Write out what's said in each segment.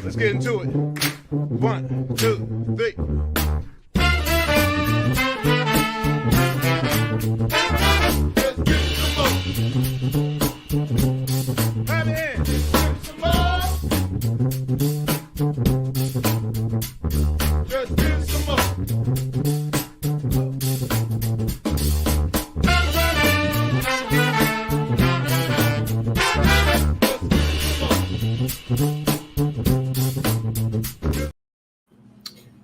Let's get into it. 1, 2, 3. Let's get some more. Have it in. Get some more. Just get some more.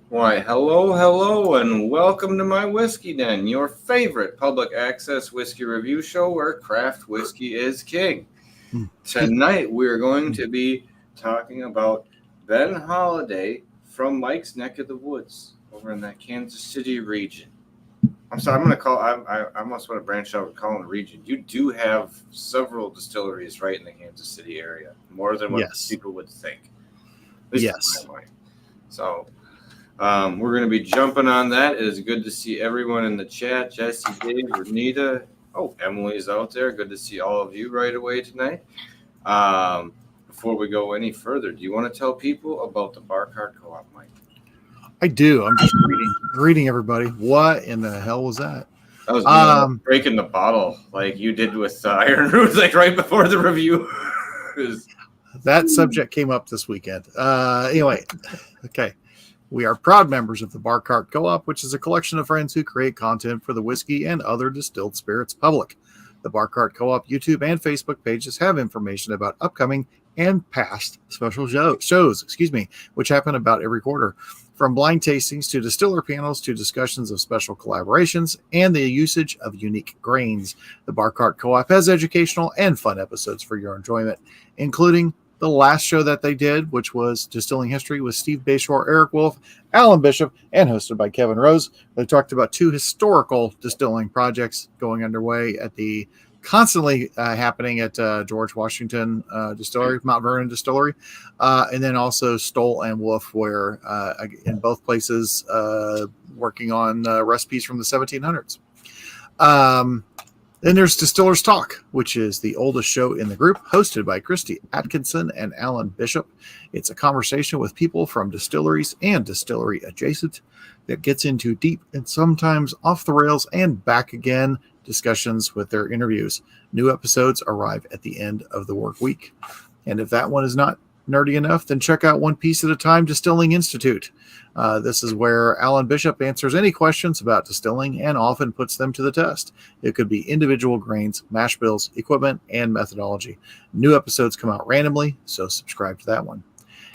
Why, hello, and welcome to My Whiskey Den, your favorite public access whiskey review show where craft whiskey is king. Tonight, we're going to be talking about Ben Holladay from Mike's neck of the woods over in that Kansas City region. I'm sorry, I almost want to branch out and call it a region. You do have several distilleries right in the Kansas City area, more than what people would think. Yes. So, we're going to be jumping on that. It is good to see everyone in the chat. Jesse, Dave, Renita. Oh, Emily's out there. Good to see all of you right away tonight. Before we go any further, do you want to tell people about the Bar Cart Co-op, Mike? I do. I'm just reading everybody. What in the hell was that? That was breaking the bottle like you did with Iron Root, like right before the review. That subject came up this weekend. Anyway, okay. We are proud members of the Bar Cart Co-op, which is a collection of friends who create content for the whiskey and other distilled spirits public. The Bar Cart Co-op YouTube and Facebook pages have information about upcoming and past special shows, which happen about every quarter. From blind tastings to distiller panels to discussions of special collaborations and the usage of unique grains, the Bar Cart Co-op has educational and fun episodes for your enjoyment, including the last show that they did, which was Distilling History with Steve Bayshore, Eric Wolf, Alan Bishop, and hosted by Kevin Rose. They talked about 2 historical distilling projects going underway at the constantly happening at George Washington Distillery, Mount Vernon Distillery, and then also Stoll and Wolf, where in both places working on recipes from the 1700s. Then there's Distillers Talk, which is the oldest show in the group, hosted by Christy Atkinson and Alan Bishop. It's a conversation with people from distilleries and distillery adjacent that gets into deep and sometimes off the rails and back again discussions with their interviews. New episodes arrive at the end of the work week. And if that one is not nerdy enough, then check out One Piece at a Time Distilling Institute. This is where Alan Bishop answers any questions about distilling and often puts them to the test. It could be individual grains, mash bills, equipment, and methodology. New episodes come out randomly, so subscribe to that one.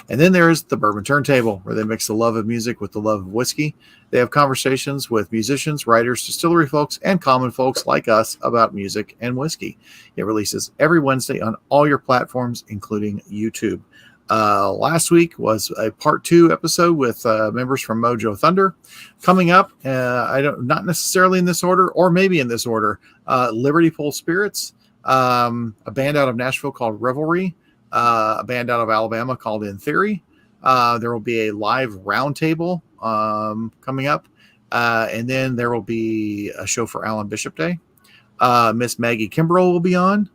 And then there's the Bourbon Turntable, where they mix the love of music with the love of whiskey. They have conversations with musicians, writers, distillery folks, and common folks like us about music and whiskey. It releases every Wednesday on all your platforms, including YouTube. Last week was a part 2 episode with members from Mojo Thunder. Coming up, not necessarily in this order, or maybe in this order, Liberty Pole Spirits, a band out of Nashville called Revelry, a band out of Alabama called In Theory. There will be a live roundtable coming up, and then there will be a show for Alan Bishop Day. Miss Maggie Kimbrell will be on.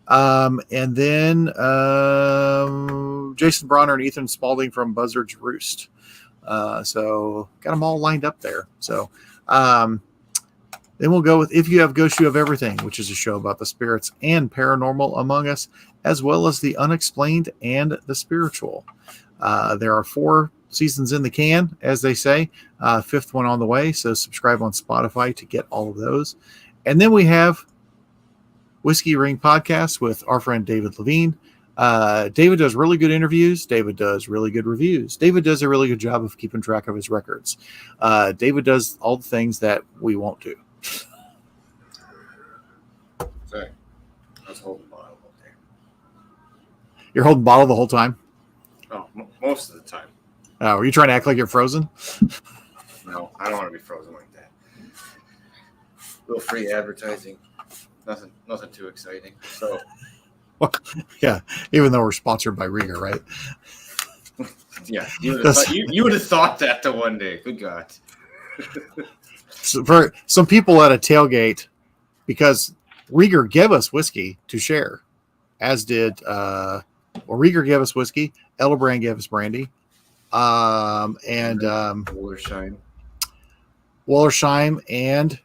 And then Jason Bronner and Ethan Spalding from Buzzard's Roost. So got them all lined up there. So then we'll go with If You Have Ghosts, You Have Everything, which is a show about the spirits and paranormal among us, as well as the unexplained and the spiritual. There are 4 seasons in the can, as they say, 5th one on the way. So subscribe on Spotify to get all of those. And then we have Whiskey Ring Podcast with our friend David Levine. David does really good interviews. David does really good reviews. David does a really good job of keeping track of his records. David does all the things that we won't do. Sorry. I was holding the bottle all day. You're holding the bottle the whole time? Oh, most of the time. Oh, are you trying to act like you're frozen? No, I don't want to be frozen like that. A little free advertising. Nothing too exciting. So, yeah, even though we're sponsored by Rieger, right? Yeah, you would have thought that to one day. Good God. So for some people at a tailgate, because Rieger gave us whiskey to share, as did well, Rieger gave us whiskey. Elderbrand gave us brandy. And Wollersheim and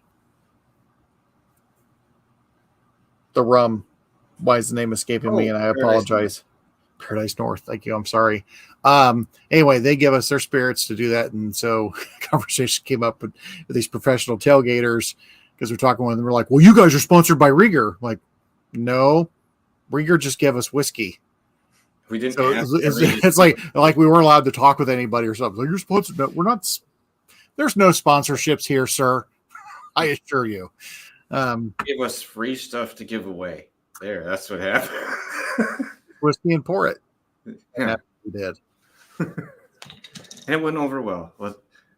the rum. Why is the name escaping me? And I apologize. Paradise North. Thank you. I'm sorry. Anyway, they give us their spirits to do that. And so conversation came up with these professional tailgaters because we're talking with them. We're like, well, you guys are sponsored by Rieger. I'm like, no, Rieger just gave us whiskey. We didn't. So it's like we weren't allowed to talk with anybody or something. Like, you're sponsored. No, we're not. There's no sponsorships here, sir. I assure you. Give us free stuff to give away. There, that's what happened. Whiskey and pour it. Yeah, and that's what we did. And it went over well.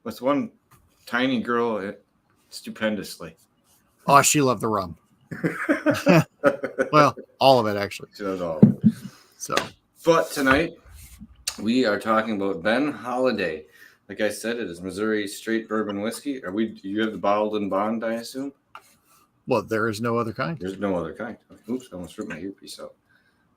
With one tiny girl, stupendously. Oh, she loved the rum. Well, all of it actually. She loves all of it. So. But tonight, we are talking about Ben Holladay. Like I said, it is Missouri straight bourbon whiskey. You have the bottled and bond, I assume? Well, there is no other kind. There's no other kind. Oops, I almost ripped my earpiece out.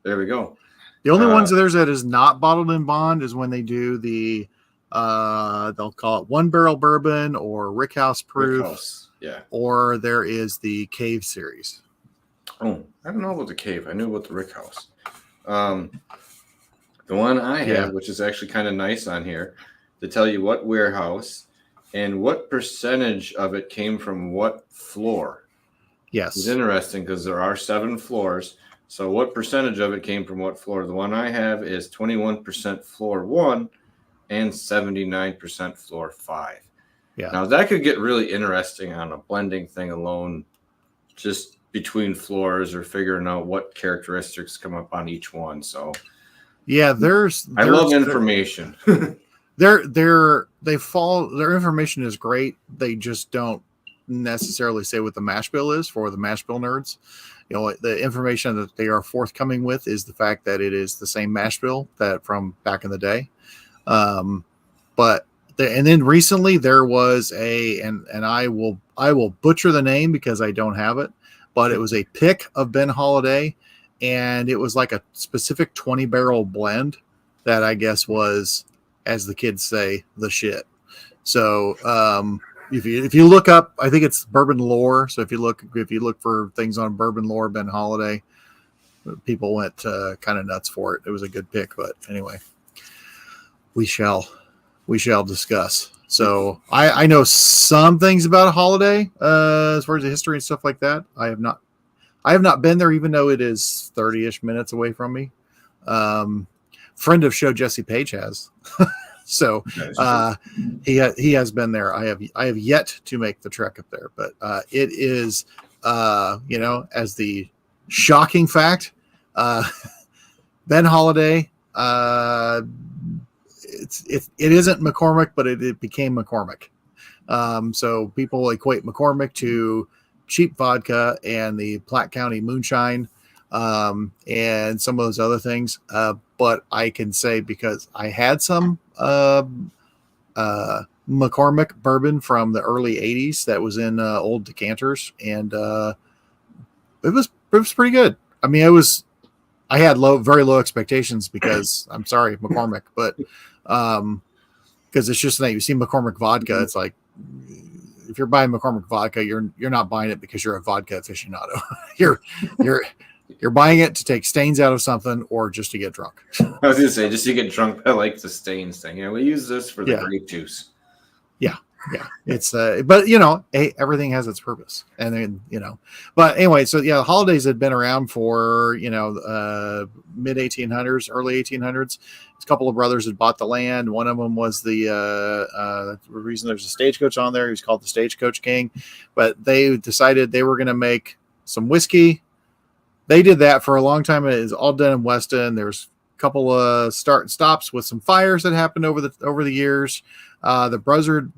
There we go. The only ones that is not bottled in bond is when they do the, they'll call it one barrel bourbon or Rickhouse proof. Rickhouse, yeah. Or there is the Cave series. Oh, I don't know about the Cave. I knew about the Rickhouse. The one I have, which is actually kind of nice on here, to tell you what warehouse and what percentage of it came from what floor. Yes. It's interesting because there are 7 floors. So what percentage of it came from what floor? The one I have is 21% floor 1 and 79% floor 5. Yeah. Now that could get really interesting on a blending thing alone, just between floors or figuring out what characteristics come up on each one. So yeah, I love information. Their information is great. They just don't necessarily say what the mash bill is for the mash bill nerds. You know, the information that they are forthcoming with is the fact that it is the same mash bill that from back in the day. And then recently there was and I will butcher the name because I don't have it, but it was a pick of Ben Holladay, and it was like a specific 20 barrel blend that I guess was, as the kids say, the shit. So if you look up, I think it's Bourbon Lore. So if you look for things on Bourbon Lore, Ben Holladay, people went kind of nuts for it. It was a good pick, but anyway, we shall discuss. So I know some things about Holladay as far as the history and stuff like that. I have not been there, even though it is 30-ish minutes away from me. Friend of show Jesse Page has. So he has been there. I have yet to make the trek up there, but it is as the shocking fact, Ben Holladay, it isn't McCormick, but it became McCormick. So people equate McCormick to cheap vodka and the Platte County moonshine, and some of those other things. But I can say, because I had some McCormick bourbon from the early 80s that was in old decanters, and it was pretty good. I mean, I had very low expectations because I'm sorry, McCormick, but because it's just that you see McCormick vodka, it's like, if you're buying McCormick vodka, you're not buying it because you're a vodka aficionado. You're buying it to take stains out of something or just to get drunk. I was gonna say, just to get drunk. I like the stains thing. Yeah, we use this for the grape juice. Yeah. It's but hey, everything has its purpose, and then But anyway, so Holladays had been around for mid 1800s, early 1800s. A couple of brothers had bought the land. One of them was the reason there's a stagecoach on there. He was called the Stagecoach King. But they decided they were going to make some whiskey. They did that for a long time. It was all done in Weston. There's a couple of start and stops with some fires that happened over the years. The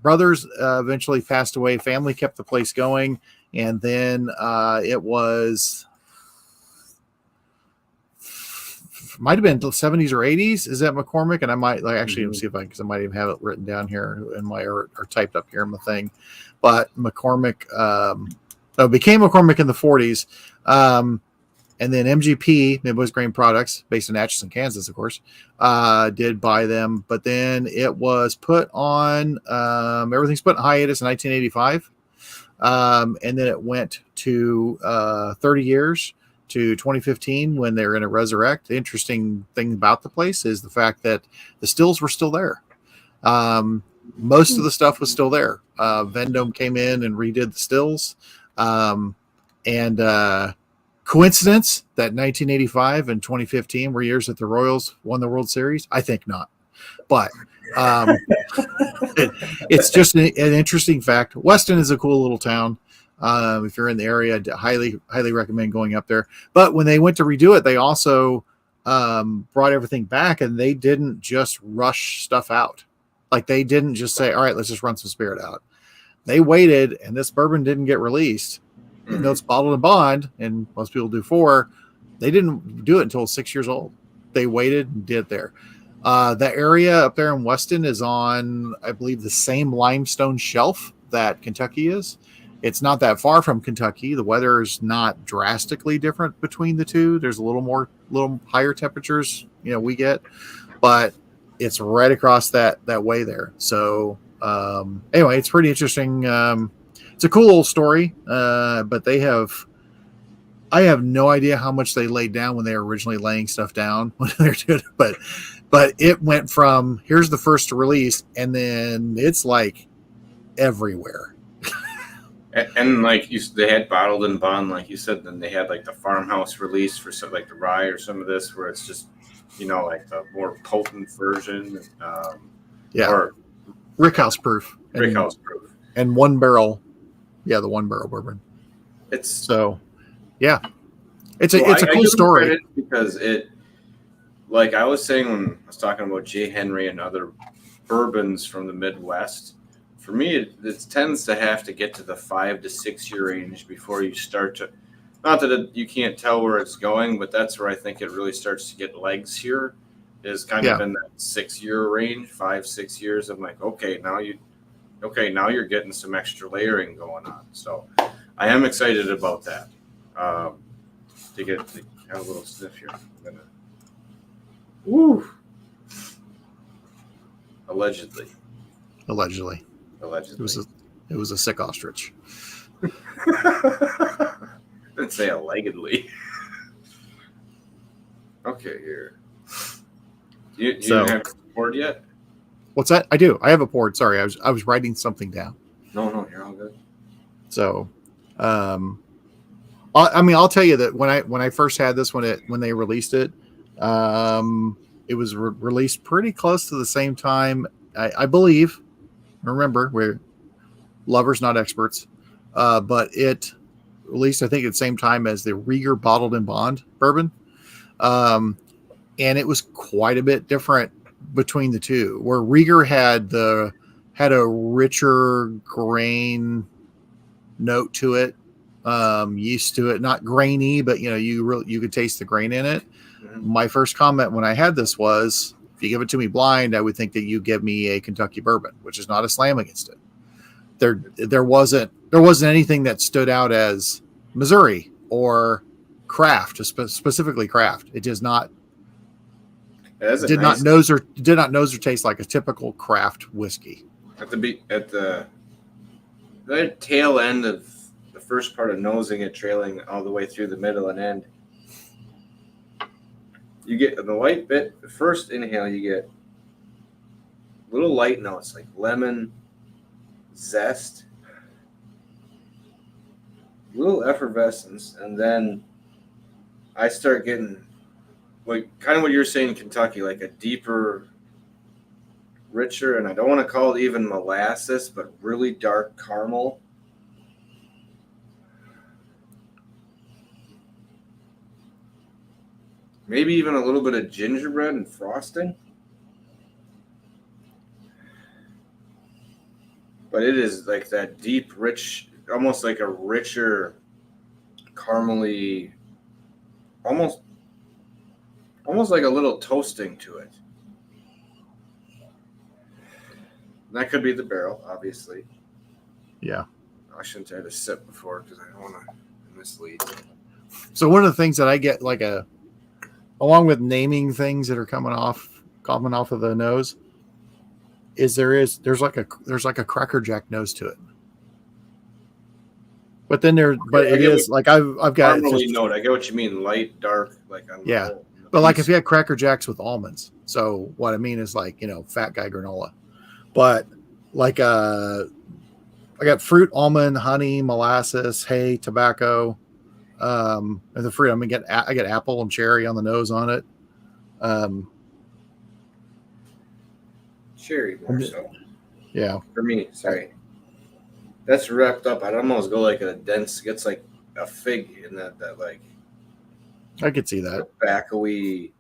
brothers eventually passed away. Family kept the place going, and then it was might have been the 70s or 80s. Is that McCormick? And I might actually see if because I might even have it written down here in my or typed up here in my thing. But McCormick became McCormick in the 40s. And And then MGP, Midwest Grain Products, based in Atchison, Kansas, of course, did buy them. But then it was put on, everything's put in hiatus in 1985. And then it went to 30 years to 2015 when they were going to resurrect. The interesting thing about the place is the fact that the stills were still there. Most of the stuff was still there. Vendome came in and redid the stills. Coincidence that 1985 and 2015 were years that the Royals won the World Series? I think not. But it's just an interesting fact. Weston is a cool little town. If you're in the area, I'd highly recommend going up there. But when they went to redo it, they also brought everything back, and they didn't just rush stuff out. Like, they didn't just say, all right, let's just run some spirit out. They waited, and this bourbon didn't get released. Even though it's bottled in bond, and most people do 4, they didn't do it until 6 years old. They waited and did it there. The area up there in Weston is on, I believe, the same limestone shelf that Kentucky is. It's not that far from Kentucky. The weather is not drastically different between the two. There's a little higher temperatures, we get, but it's right across that way there. So anyway, it's pretty interesting. It's a cool little story, but I have no idea how much they laid down when they were originally laying stuff down when they're doing it, but it went from here's the first release, and then it's like everywhere. And like they had bottled in bond, like you said. Then they had like the farmhouse release for some, like the rye or some of this, where it's just like the more potent version. Or Rickhouse proof. Rickhouse proof. And 1 barrel. Yeah, the 1 barrel bourbon. It's a cool story because it, like I was saying when I was talking about J. Henry and other bourbons from the Midwest. For me, it tends to have to get to the 5 to 6 year range before you start to. Not that you can't tell where it's going, but that's where I think it really starts to get legs here. Is kind of in that 6 year range, 5, 6 years. I'm like, okay, now you're getting some extra layering going on. So I am excited about that. To have a little sniff here. Woo. Allegedly. It was a sick ostrich. Didn't say allegedly. Okay, here. You have it poured yet? What's that? I do. I have a poured. Sorry, I was writing something down. No, you're all good. So, I'll tell you that when I first had this, when they released it, it was released pretty close to the same time. I believe. Remember, we're lovers, not experts. But it released, I think, at the same time as the Rieger bottled in bond bourbon. And it was quite a bit different between the two, where Rieger had a richer grain note to it, yeast to it, not grainy, but you could taste the grain in it. Mm-hmm. My first comment when I had this was, if you give it to me blind, I would think that you give me a Kentucky bourbon, which is not a slam against it. There wasn't anything that stood out as Missouri or craft, specifically craft. It does not. Did not nose or taste like a typical craft whiskey. At the tail end of the first part of nosing it, trailing all the way through the middle and end, you get the light bit. The first inhale, you get little light notes like lemon, zest, little effervescence, and then I start getting like kind of what you're saying in Kentucky, like a deeper, richer, and I don't want to call it even molasses, but really dark caramel. Maybe even a little bit of gingerbread and frosting. But it is like that deep, rich, almost like a richer, caramely, almost like a little toasting to it. That could be the barrel, obviously. Yeah. I shouldn't have had a sip before because I don't want to mislead. So one of the things that I get along with naming things that are coming off of the nose, is there's like a Cracker Jack nose to it. But then it is like I've got note. I get what you mean, light, dark, like on yeah. the But like if you had Cracker Jacks with almonds, so what I mean is like fat guy granola. But like I got fruit, almond, honey, molasses, hay, tobacco. And the fruit I get apple and cherry on the nose on it. Cherry more so. Yeah. For me, sorry. That's wrapped up. I'd almost go like a dense, gets like a fig in that like. I could see that. Tobacco-y.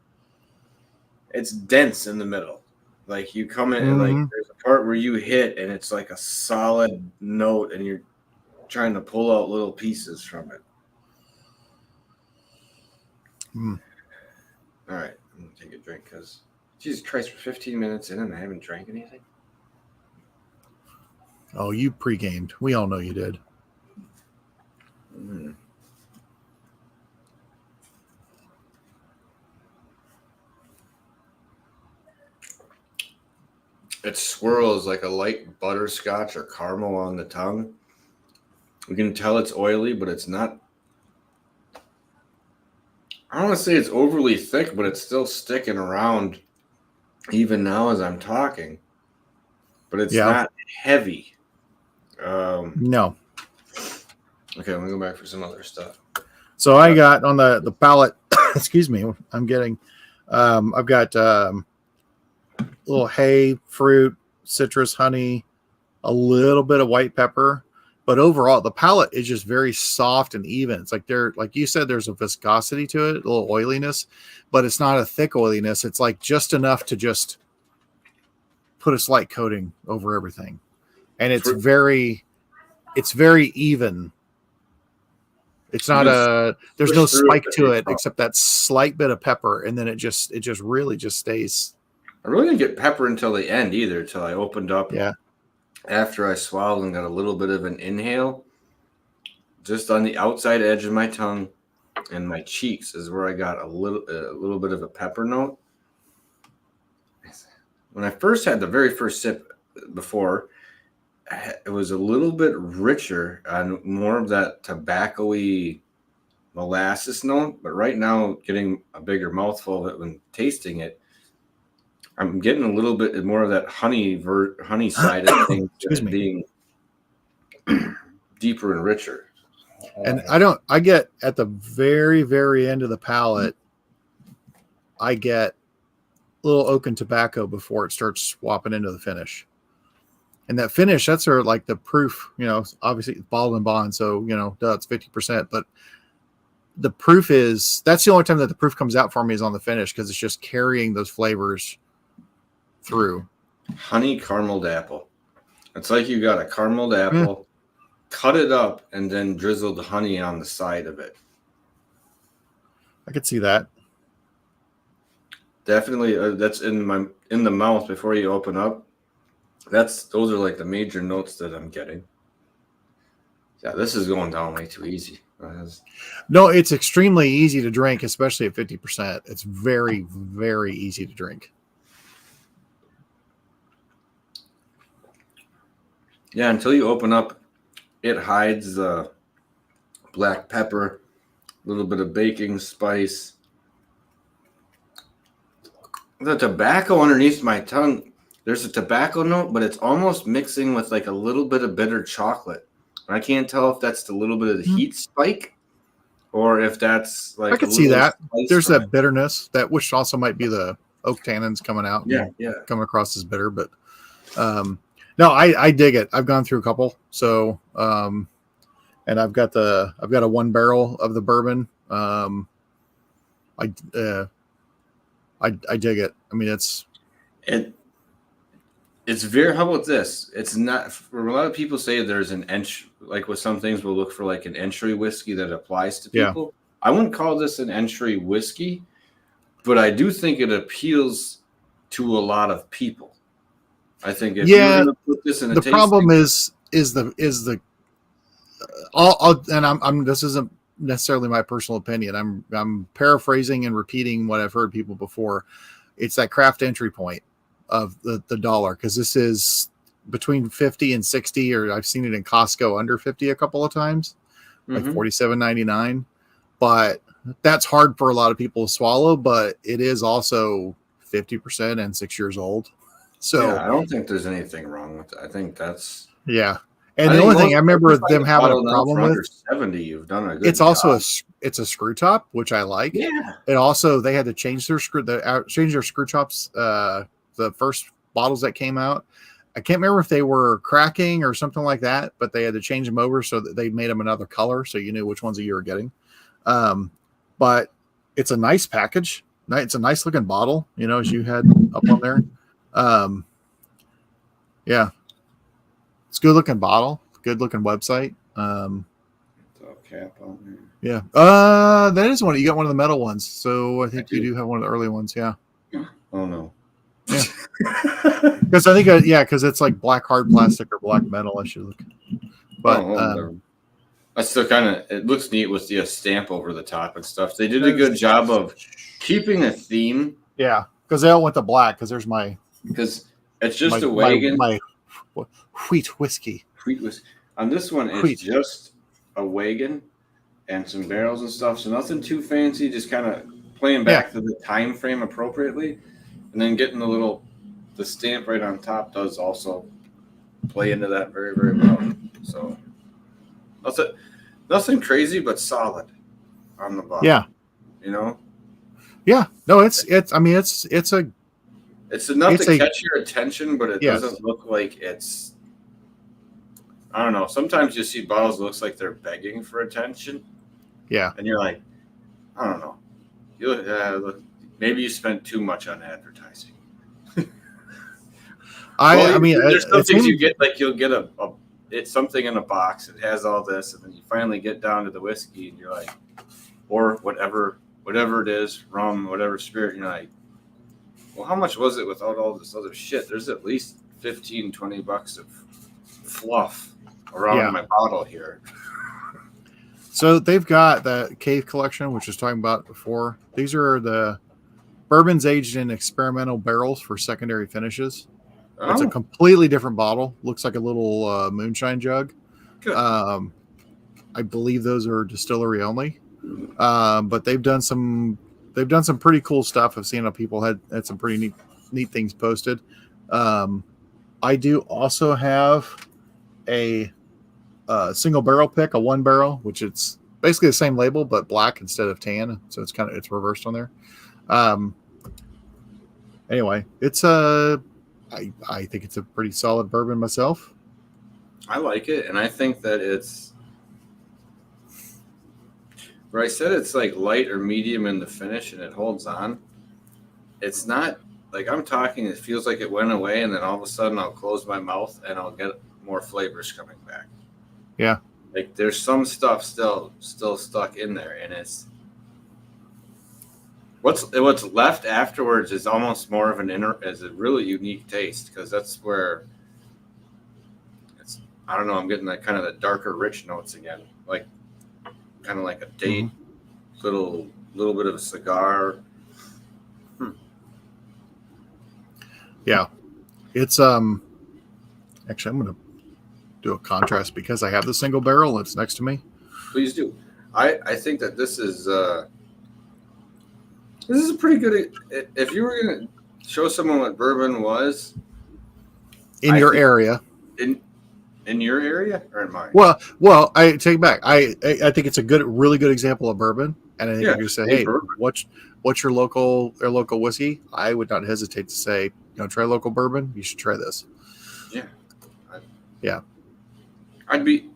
It's dense in the middle. Like you come in, Mm-hmm. like there's a part where you hit, and it's like a solid note, and you're trying to pull out little pieces from it. Mm. All right, I'm gonna take a drink because Jesus Christ, we're 15 minutes in and I haven't drank anything. Oh, you pre-gamed. We all know you did. Mm. It swirls like a light butterscotch or caramel on the tongue. You can tell it's oily, but it's not. I don't want to say it's overly thick, but it's still sticking around even now as I'm talking. But it's not heavy. No. Okay, I'm going to go back for some other stuff. So I got on the palate, excuse me, I'm getting, I've got little hay, fruit, citrus, honey, a little bit of white pepper. But overall, the palate is just very soft and even. It's like like you said, there's a viscosity to it, a little oiliness, but it's not a thick oiliness. It's like just enough to just put a slight coating over everything. And it's very even. It's not there's no spike to it except that slight bit of pepper. And then it just really just stays. I really didn't get pepper until the end either, until I opened up. Yeah. After I swallowed and got a little bit of an inhale, just on the outside edge of my tongue and my cheeks is where I got a little bit of a pepper note. When I first had the very first sip before, it was a little bit richer and more of that tobacco-y molasses note. But right now, getting a bigger mouthful of it when tasting it, I'm getting a little bit more of that honey side of things being deeper and richer. And I get at the very, very end of the palate, I get a little oak and tobacco before it starts swapping into the finish. And that finish, that's like the proof, obviously it's bottled and bond. So, it's 50%, but the proof that's the only time that the proof comes out for me is on the finish. Cause it's just carrying those flavors through. Honey carameled apple. It's like you got a carameled apple, cut it up, and then drizzled honey on the side of it. I could see that. Definitely, that's in the mouth before you open up. Those are like the major notes that I'm getting. Yeah, this is going down way too easy. No, it's extremely easy to drink, especially at 50%. It's very, very easy to drink. Yeah, until you open up, it hides the black pepper, a little bit of baking spice. The tobacco underneath my tongue, there's a tobacco note, but it's almost mixing with like a little bit of bitter chocolate. I can't tell if that's the little bit of the heat spike or if that's like I could see that. There's that bitterness, which also might be the oak tannins coming out. Yeah. Coming across as bitter, but no, I dig it. I've gone through a couple. So and I've got a 1 barrel of the bourbon. I dig it. I mean, it's very, how about this? It's not, for a lot of people say there's an entry, like with some things we'll look for like an entry whiskey that applies to people. Yeah. I wouldn't call this an entry whiskey, but I do think it appeals to a lot of people. I think if you're going to put this in a problem is the and I'm this isn't necessarily my personal opinion. I'm paraphrasing and repeating what I've heard people before. It's that craft entry point of the dollar, because this is between 50 and 60, or I've seen it in Costco under 50 a couple of times, like $47.99. But that's hard for a lot of people to swallow, but it is also 50% and 6 years old. So yeah, I don't think there's anything wrong with it. I think that's And the only thing I remember them having a problem with, under 70, you've done a good it's also job. it's a screw top, which I like. Yeah. It also, they had to change their screw tops. The first bottles that came out, I can't remember if they were cracking or something like that, but they had to change them over so that they made them another color, so you knew which ones you were getting. But it's a nice package. It's a nice looking bottle, as you had up on there. Yeah, it's a good looking bottle, good looking website. Cap on there. Yeah, that is one. You got one of the metal ones, so I think you do have one of the early ones. Yeah. Oh no. Yeah. Because I think because it's like black hard plastic or black metal. I should look. But that's still kind of, it looks neat with the stamp over the top and stuff. They did a good job of keeping a theme. Yeah, because they all went to black. Because it's just a wagon. My wheat whiskey. Wheat whiskey. On this one, it's just a wagon and some barrels and stuff. So nothing too fancy. Just kind of playing back to the time frame appropriately, and then getting the stamp right on top does also play into that very, very well. So nothing crazy, but solid on the bottom. Yeah. Yeah. No, it's enough to catch your attention, but it doesn't look like it's, I don't know. Sometimes you see bottles that looks like they're begging for attention. Yeah. And you're like, I don't know. Maybe you spent too much on advertising. There's some things you get, like you'll get it's something in a box. It has all this, and then you finally get down to the whiskey, and you're like, or whatever it is, rum, whatever spirit, and you're like, well, how much was it without all this other shit? There's at least $15-$20 of fluff around my bottle here. So they've got the Cave Collection, which I was talking about before. These are the bourbons aged in experimental barrels for secondary finishes. Oh. It's a completely different bottle. Looks like a little moonshine jug. Good. I believe those are distillery only. But they've done some pretty cool stuff. I've seen how people had some pretty neat things posted. I do also have a single barrel pick, a one barrel, which it's basically the same label but black instead of tan, so it's reversed on there. Anyway, it's I think it's a pretty solid bourbon myself. I like it, and I think that it's where I said it's like light or medium in the finish, and it holds on. It's not like I'm talking. It feels like it went away, and then all of a sudden I'll close my mouth and I'll get more flavors coming back. Yeah, like there's some stuff still stuck in there, and it's what's left afterwards is almost more of is a really unique taste, because that's where it's, I don't know, I'm getting that kind of the darker rich notes again, like kind of like a date, little bit of a cigar. Yeah, it's actually I'm gonna do a contrast because I have the single barrel. It's next to me. Please do. I think that this is a pretty good. If you were gonna show someone what bourbon was in your area, in your area or in mine? Well, I take it back. I think it's a really good example of bourbon. And I think if you say, hey, what's your local whiskey? I would not hesitate to say, try local bourbon. You should try this. Yeah. I'd be,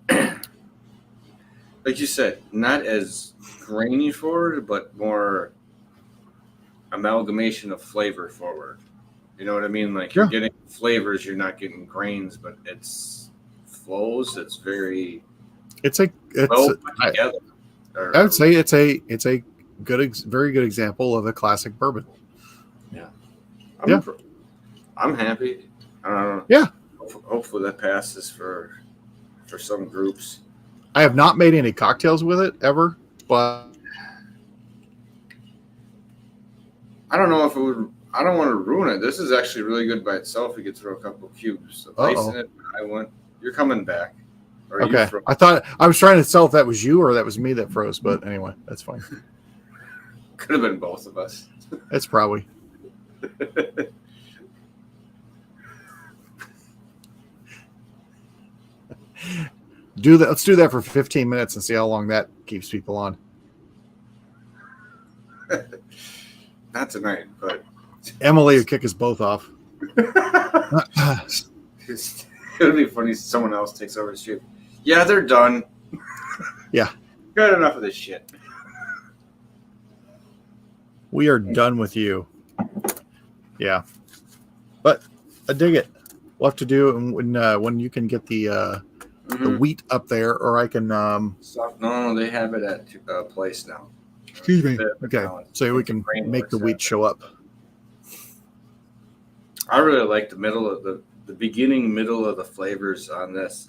like you said, not as grainy forward, but more amalgamation of flavor forward. You know what I mean? Like you're getting flavors, you're not getting grains, but it's flows. It's very. Well put together. I would say it's a very good example of a classic bourbon. Yeah. I'm happy. Hopefully that passes for some groups. I have not made any cocktails with it ever. but I don't know if it would. I don't want to ruin it. This is actually really good by itself. You could throw a couple of cubes of ice in it. You're coming back. Or okay. I thought I was trying to tell if that was you or that was me that froze, but anyway, that's fine. Could have been both of us. It's probably. Do that. Let's do that for 15 minutes and see how long that keeps people on. Not tonight, but Emily would kick us both off. it would be funny if someone else takes over the stream. Yeah, they're done. Yeah. Got enough of this shit. We are done with you. Yeah. But I dig it. We'll have to do it when you can get the wheat up there, or I can. No, they have it at a place now. Excuse me. Okay, so we can make the wheat show up. I really like the middle of the beginning, middle of the flavors on this.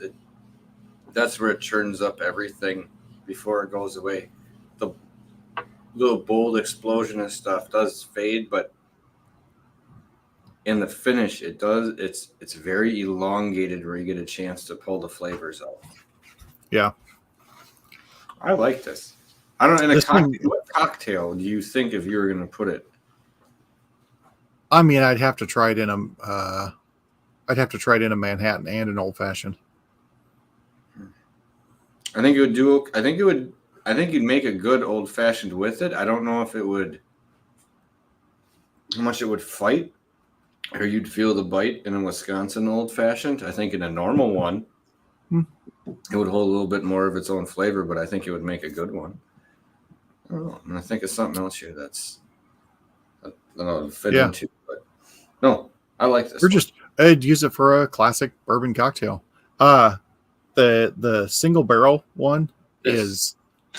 That's where it churns up everything before it goes away. The little bold explosion and stuff does fade, but in the finish, it does. It's very elongated where you get a chance to pull the flavors out. Yeah, I like this. I don't know. What cocktail do you think if you were going to put it? I mean, I'd have to try it in a. I'd have to try it in a Manhattan and an old fashioned. I think it would do. I think you'd make a good old fashioned with it. I don't know if it would. How much it would fight, or you'd feel the bite in a Wisconsin old fashioned. I think in a normal one, it would hold a little bit more of its own flavor, but I think it would make a good one. I don't know. I'm gonna think of something else here that's I don't know fit into, but no, I like this. I'd use it for a classic bourbon cocktail. The single barrel one is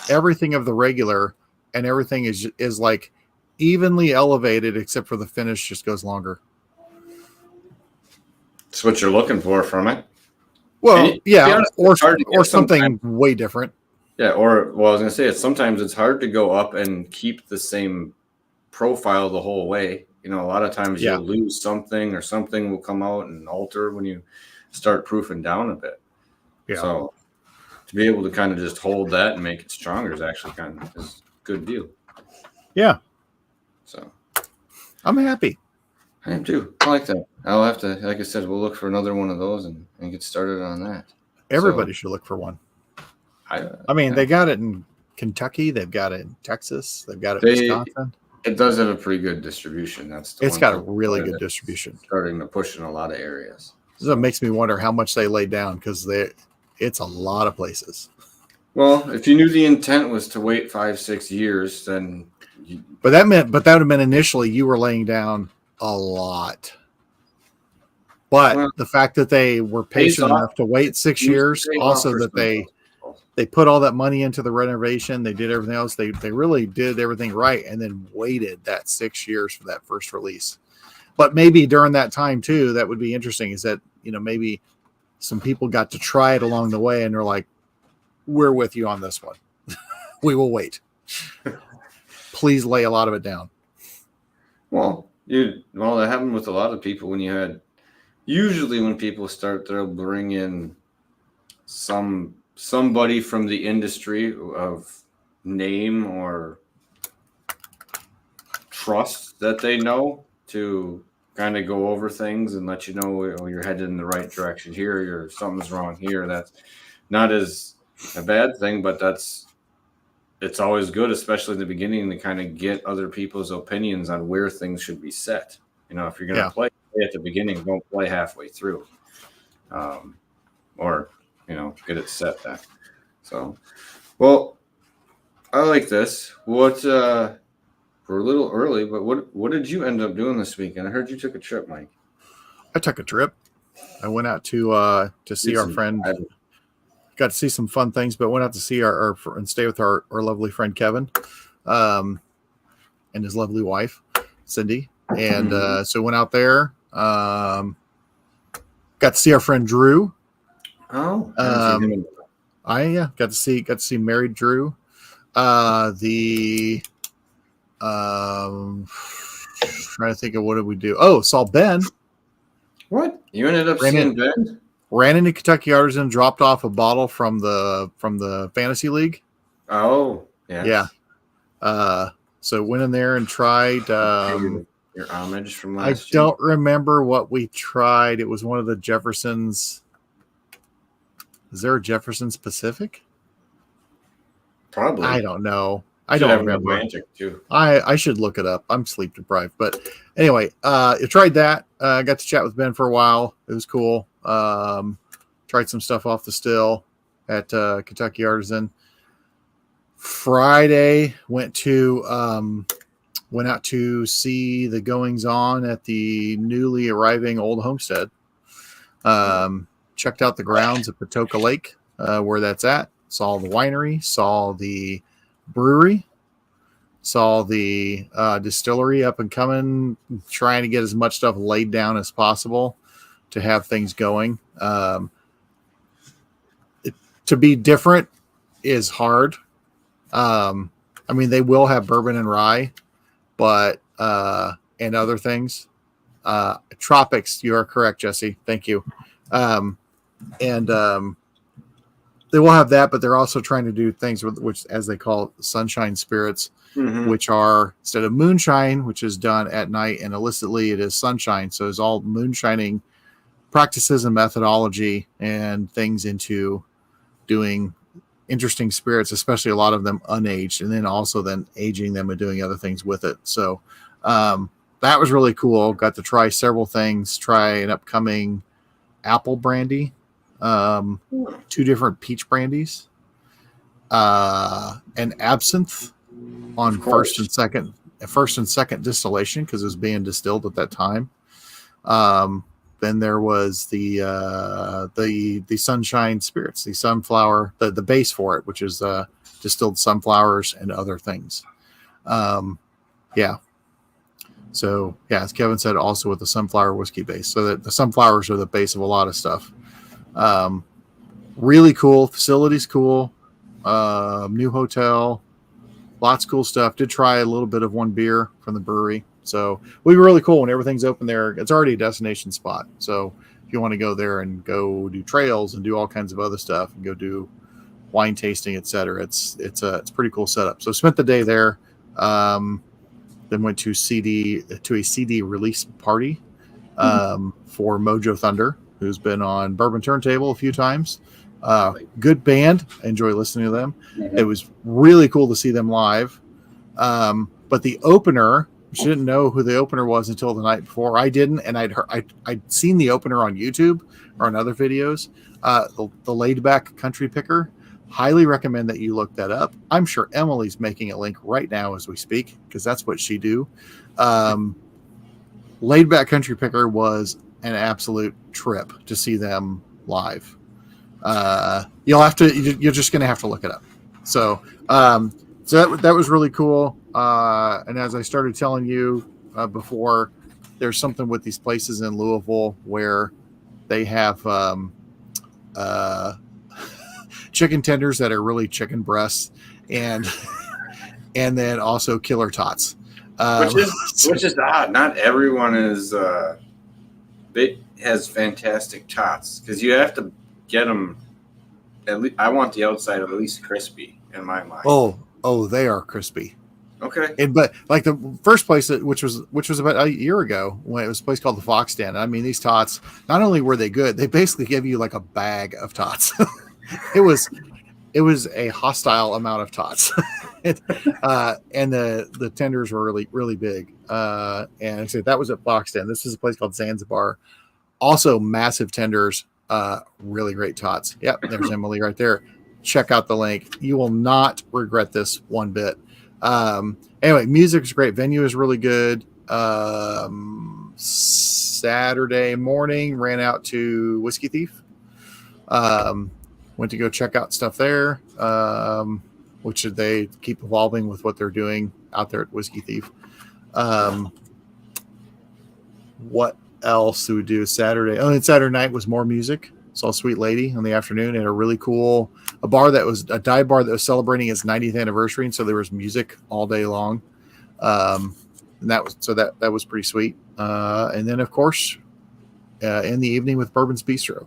everything of the regular, and everything is like evenly elevated, except for the finish just goes longer. That's what you're looking for from it. Well, yeah, or something way different. Yeah, I was gonna say sometimes it's hard to go up and keep the same profile the whole way. You know, a lot of times you'll lose something, or something will come out and alter when you start proofing down a bit. Yeah. So to be able to kind of just hold that and make it stronger is actually is a good deal. Yeah. So I'm happy. I am too. I like that. I'll have to, like I said, we'll look for another one of those and get started on that. Everybody should look for one. I mean, they got it in Kentucky. They've got it in Texas. They've got it in Wisconsin. It does have a pretty good distribution. It's got a really good distribution. Starting to push in a lot of areas. So it makes me wonder how much they lay down, because it's a lot of places. Well, if you knew the intent was to wait 5-6 years, then. But that would have been initially you were laying down a lot. But the fact that they were patient enough to wait 6 years, also that they put all that money into the renovation, they did everything else. They really did everything right, and then waited that 6 years for that first release. But maybe during that time too, that would be interesting, is that, maybe some people got to try it along the way and they're like, we're with you on this one. We will wait. Please lay a lot of it down. Well, that happened with a lot of people usually when people start, they'll bring in somebody from the industry of name or trust that they know to kind of go over things and let you know, you're headed in the right direction here, something's wrong here. That's not as a bad thing, but it's always good, especially in the beginning, to kind of get other people's opinions on where things should be set. If you're going to play at the beginning, don't play halfway through, or get it set back. So, well, I like this. We're a little early, but what did you end up doing this weekend? I heard you took a trip, Mike. I took a trip. I went out to see our friend. Got to see some fun things, but went out to see our and stay with our lovely friend Kevin, and his lovely wife Cindy, and so went out there. Got to see our friend Drew. Oh, got to see married Drew. The trying to think of what did we do? Oh, saw Ben. What? You ended up seeing Ben? Ran into Kentucky Artisan, dropped off a bottle from the fantasy league. Oh, yes. Yeah. So went in there and tried. Your homage from last year. I don't remember what we tried. It was one of the Jeffersons. Is there a Jefferson specific? Probably. I don't know. I don't remember. Atlantic too. I should look it up. I'm sleep deprived. But anyway, I tried that. Got to chat with Ben for a while. It was cool. Tried some stuff off the still at Kentucky Artisan. Friday went out to see the goings on at the newly arriving Old Homestead. Checked out the grounds at Patoka Lake, where that's at. Saw the winery, saw the brewery, saw the distillery up and coming, trying to get as much stuff laid down as possible to have things going. To be different is hard. I mean, they will have bourbon and rye, but and other things. Tropics, you are correct, Jesse. Thank you. They will have that, but they're also trying to do things with which, as they call it, sunshine spirits, which are, instead of moonshine, which is done at night and illicitly, it is sunshine. So it's all moonshining practices and methodology and things into doing interesting spirits, especially a lot of them unaged, and then also then aging them and doing other things with it. So that was really cool. Got to try several things. Try an upcoming apple brandy, 2 different peach brandies, an absinthe on first and second distillation because it was being distilled at that time. Then there was the sunshine spirits, the sunflower, the base for it, which is distilled sunflowers and other things. So yeah, as Kevin said, also with the sunflower whiskey base, so that the sunflowers are the base of a lot of stuff. Really cool. Facility's cool. New hotel, lots of cool stuff. Did try a little bit of one beer from the brewery. So we were really cool when everything's open there. It's already a destination spot. So if you want to go there and go do trails and do all kinds of other stuff and go do wine tasting, etc., it's a pretty cool setup. So spent the day there. Then went to a CD release party for Mojo Thunder, who's been on Bourbon Turntable a few times. Good band. I enjoy listening to them. It was really cool to see them live. But the opener, she didn't know who the opener was until the night before. I didn't, and I'd seen the opener on YouTube or on other videos. The Laid Back Country Picker. Highly recommend that you look that up. I'm sure Emily's making a link right now as we speak because that's what she do. Laid Back Country Picker was an absolute trip to see them live. You're just going to have to look it up. So that was really cool. And as I started telling you before, there's something with these places in Louisville where they have chicken tenders that are really chicken breasts, and then also killer tots, which is odd. Not everyone has fantastic tots because you have to get them. At least I want the outside at least crispy in my mind. Oh, they are crispy. Okay. But like the first place, which was about a year ago, when it was a place called the Fox Den. I mean, these tots, not only were they good, they basically give you like a bag of tots. It was a hostile amount of tots, and the tenders were really, really big. And I said that was at Fox Den. This is a place called Zanzibar. Also massive tenders, really great tots. Yep, there's Emily right there. Check out the link. You will not regret this one bit. Anyway, music's great. Venue is really good. Saturday morning, ran out to Whiskey Thief. Went to go check out stuff there, which they keep evolving with what they're doing out there at Whiskey Thief. What else do we do Saturday? Oh, and Saturday night was more music. Saw a sweet lady in the afternoon at a really cool a bar that was a dive bar that was celebrating its 90th anniversary, and so there was music all day long. And that was pretty sweet. And then of course, in the evening with Bourbon's Bistro.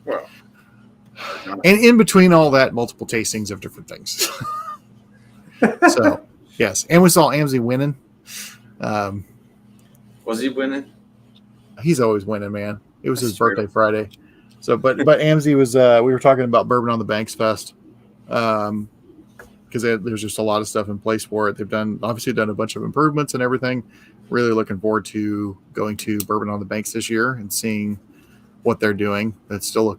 Well, And in between all that, multiple tastings of different things. So, yes. And we saw Amsey winning. was he winning? He's always winning, man. It was That's his true. birthday Friday. So, but Amsey was, we were talking about Bourbon on the Banks Fest. Because there's just a lot of stuff in place for it. They've obviously done a bunch of improvements and everything. Really looking forward to going to Bourbon on the Banks this year and seeing what they're doing. It's still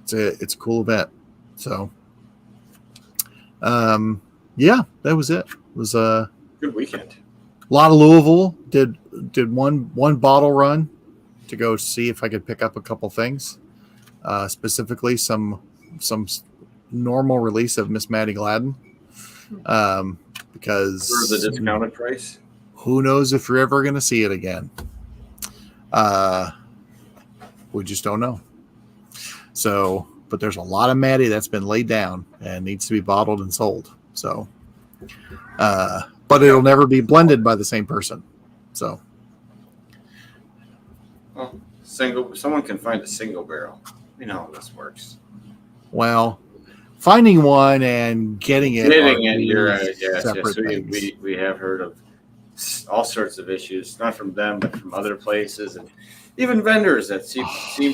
it's a cool event. So, yeah, that was it. It was a Good weekend. lot of Louisville. Did one bottle run to go see if I could pick up a couple things, specifically some normal release of Miss Maddie Gladden, because For the discounted price. who knows if you're ever going to see it again. We just don't know. So, but there's a lot of Maddie that's been laid down and needs to be bottled and sold. So, but it'll never be blended by the same person. So, Well, someone can find a single barrel. You know how this works. well, finding one and getting it. Getting are it, two you're right. Yes. separate things. We have heard of all sorts of issues, not from them, but from other places, and even vendors that seem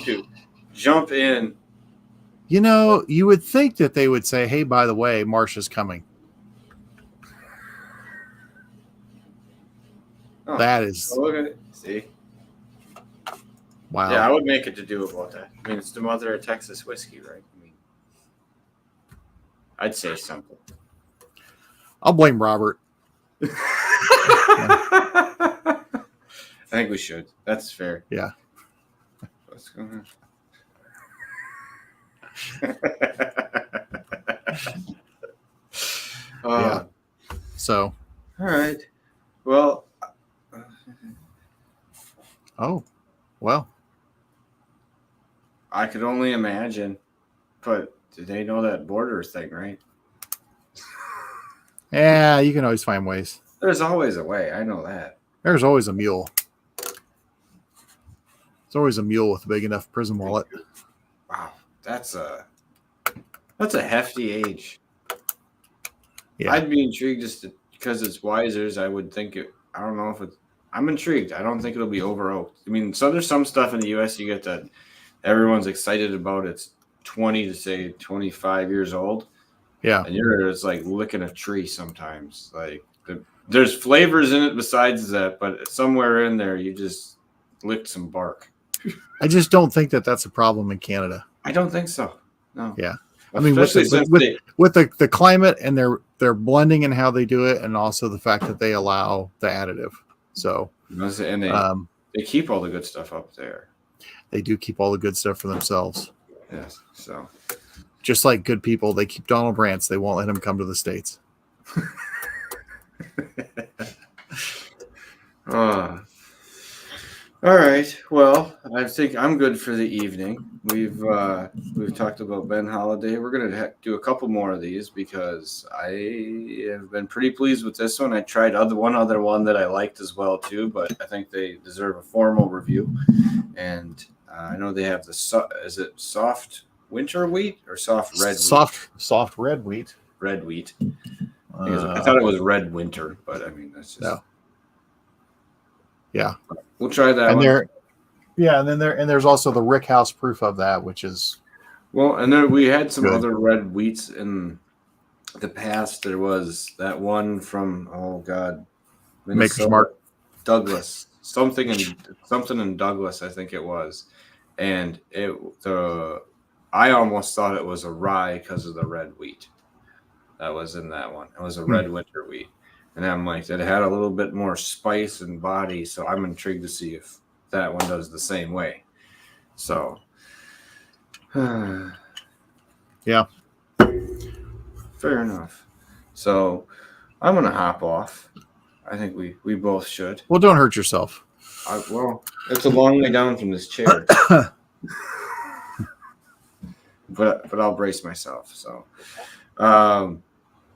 to jump in. You know, you would think that they would say, "Hey, by the way, Marsha's coming." Oh, That is oh, look at it. See, wow. yeah, I would make it to do about that. I mean, it's the mother of Texas whiskey, right? I mean, I'd say something. I'll blame Robert. I think we should. That's fair. Yeah. What's going on? Yeah. So, All right. Well, oh, well, I could only imagine, but do they know that border thing, right? yeah, you can always find ways. There's always a way. I know that. There's always a mule. There's always a mule with a big enough prison wallet. Wow, that's a hefty age. Yeah. I'd be intrigued just because it's Wiser's. I would think it. I don't know if it's. I'm intrigued. I don't think it'll be over oaked. I mean, so there's some stuff in the U.S. you get that everyone's excited about. It's 20 to say 25 years old. Yeah. And you're just like licking a tree sometimes. Like there's flavors in it besides that, but somewhere in there you just licked some bark. I just don't think that that's a problem in Canada. I don't think so. No. Yeah. I mean, with Especially the climate and their blending and how they do it, and also the fact that they allow the additive. So, and they keep all the good stuff up there. they do keep all the good stuff for themselves. Yes. So Just like good people, they keep Donald Rance. They won't let him come to the States. All right. Well, I think I'm good for the evening. We've talked about Ben Holladay. We're gonna do a couple more of these because I have been pretty pleased with this one. I tried one other one that I liked as well too, but I think they deserve a formal review. And I know they have is it soft winter wheat or soft red wheat? Soft red wheat. Red wheat. I thought it was red winter, but I mean that's just No. Yeah. We'll try that And one. there's also the Rick House proof of that, which is Well, and then we had some Good. other red wheats in the past. There was that one from Maker's Mark. Douglas, something in Douglas, I think it was, and I almost thought it was a rye because of the red wheat that was in that one. It was a red winter wheat. And I'm like, it had a little bit more spice and body, so I'm intrigued to see if that one does the same way. So, Yeah. fair enough. So, I'm gonna hop off. I think we both should. Well, don't hurt yourself. Well, it's a long way down from this chair. but I'll brace myself. So,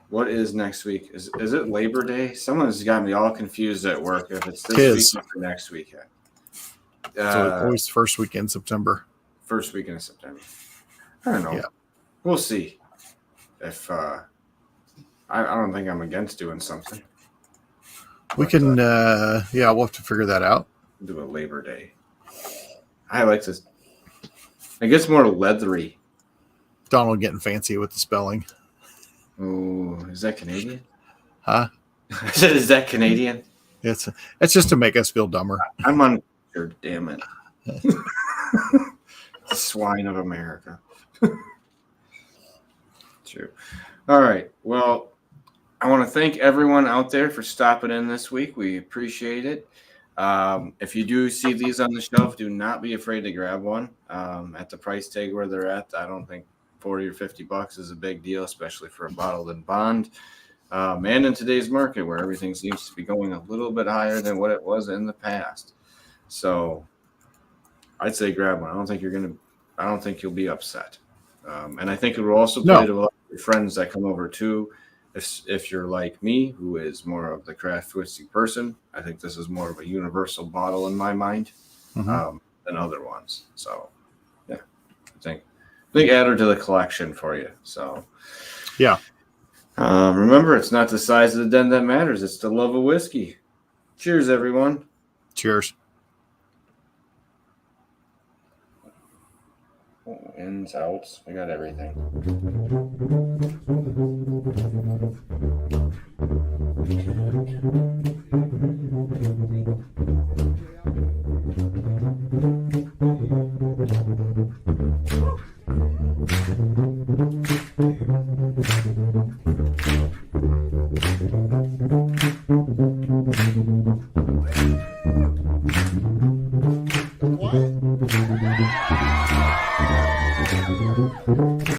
what is next week? Is it Labor Day? Someone's got me all confused at work if it's this week or next weekend. So always first weekend in September. First weekend in September. I don't know. Yeah. We'll see. If I don't think I'm against doing something. We can, we'll have to figure that out. Do a Labor Day. I like this. It gets more leathery. Donald getting fancy with the spelling. Oh, is that Canadian? Huh? I said, is that Canadian? It's just to make us feel dumber. I'm on. Damn it. Swine of America. True. All right. Well, I want to thank everyone out there for stopping in this week. We appreciate it. If you do see these on the shelf, do not be afraid to grab one. At the price tag where they're at, I don't think $40 or $50 is a big deal, especially for a bottled in bond. And in today's market where everything seems to be going a little bit higher than what it was in the past. So I'd say grab one. I don't think you'll be upset. And I think it will also play to a lot of your friends that come over too. If you're like me, who is more of the craft whiskey person, I think this is more of a universal bottle in my mind than other ones. So yeah, I think add her to the collection for you. So yeah. Remember, it's not the size of the den that matters. It's the love of whiskey. Cheers, everyone. Cheers. Ins, outs. I got everything.